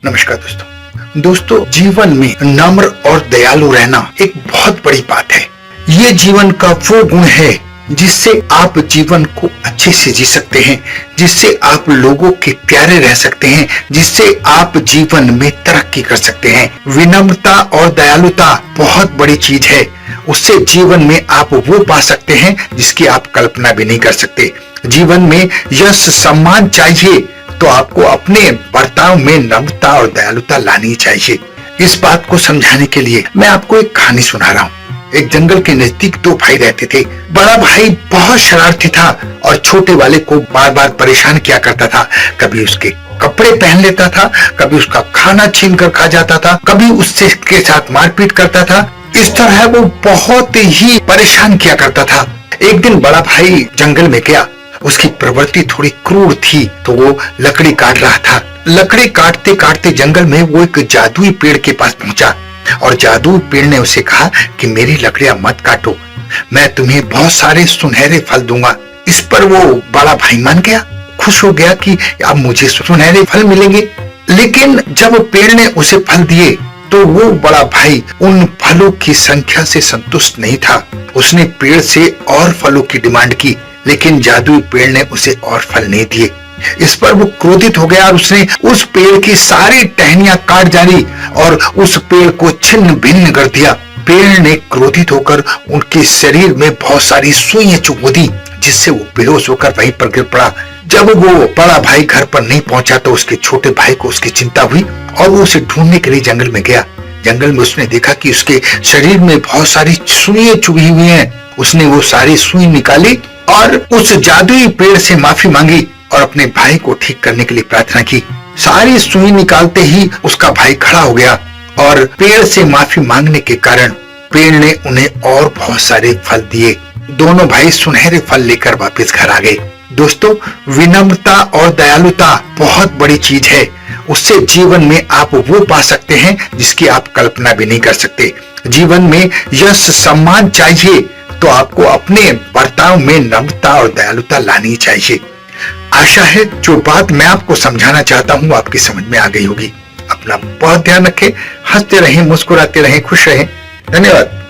नमस्कार दोस्तों, जीवन में नम्र और दयालु रहना एक बहुत बड़ी बात है। ये जीवन का वो गुण है जिससे आप जीवन को अच्छे से जी सकते हैं, जिससे आप लोगों के प्यारे रह सकते हैं, जिससे आप जीवन में तरक्की कर सकते हैं। विनम्रता और दयालुता बहुत बड़ी चीज है। उससे जीवन में आप वो पा सकते हैं जिसकी आप कल्पना भी नहीं कर सकते। जीवन में यश सम्मान चाहिए तो आपको अपने बर्ताव में नम्रता और दयालुता लानी चाहिए। इस बात को समझाने के लिए मैं आपको एक कहानी सुना रहा हूँ। एक जंगल के नजदीक दो भाई रहते थे। बड़ा भाई बहुत शरारती था और छोटे वाले को बार बार परेशान किया करता था। कभी उसके कपड़े पहन लेता था, कभी उसका खाना छीन कर खा जाता था, कभी उससे के साथ मारपीट करता था। इस तरह वो बहुत ही परेशान किया करता था। एक दिन बड़ा भाई जंगल में गया। उसकी प्रवृत्ति थोड़ी क्रूर थी तो वो लकड़ी काट रहा था। लकड़ी काटते काटते जंगल में वो एक जादुई पेड़ के पास पहुंचा और जादुई पेड़ ने उसे कहा कि मेरी लकड़ियां मत काटो, मैं तुम्हें बहुत सारे सुनहरे फल दूंगा। इस पर वो बड़ा भाई मान गया, खुश हो गया कि अब मुझे सुनहरे फल मिलेंगे। लेकिन जब पेड़ ने उसे फल दिए तो वो बड़ा भाई उन फलों की संख्या से संतुष्ट नहीं था। उसने पेड़ से और फलों की डिमांड की, लेकिन जादुई पेड़ ने उसे और फल नहीं दिए। इस पर वो क्रोधित हो गया और उसने उस पेड़ की सारी टहनियां काट डाली और उस पेड़ को छिन्न भिन्न कर दिया। पेड़ ने क्रोधित होकर उनके शरीर में बहुत सारी सुइयां चुभो दी, जिससे वो बेहोश होकर वहीं पर गिर पड़ा। जब वो बड़ा भाई घर पर नहीं पहुंचा तो उसके छोटे भाई को उसकी चिंता हुई और वो उसे ढूंढने के लिए जंगल में गया। जंगल में उसने देखा कि उसके शरीर में बहुत सारी सुइयां चुभी हुई हैं। उसने वो सारी सुई निकाली और उस जादुई पेड़ से माफी मांगी और अपने भाई को ठीक करने के लिए प्रार्थना की। सारी सुई निकालते ही उसका भाई खड़ा हो गया और पेड़ से माफी मांगने के कारण पेड़ ने उन्हें और बहुत सारे फल दिए। दोनों भाई सुनहरे फल लेकर वापस घर आ गए। दोस्तों, विनम्रता और दयालुता बहुत बड़ी चीज है। उससे जीवन में आप वो पा सकते हैं जिसकी आप कल्पना भी नहीं कर सकते। जीवन में यश सम्मान चाहिए तो आपको अपने बर्ताव में नम्रता और दयालुता लानी चाहिए। आशा है जो बात मैं आपको समझाना चाहता हूँ आपकी समझ में आ गई होगी। अपना बहुत ध्यान रखें, हंसते रहें, मुस्कुराते रहें, खुश रहें। धन्यवाद।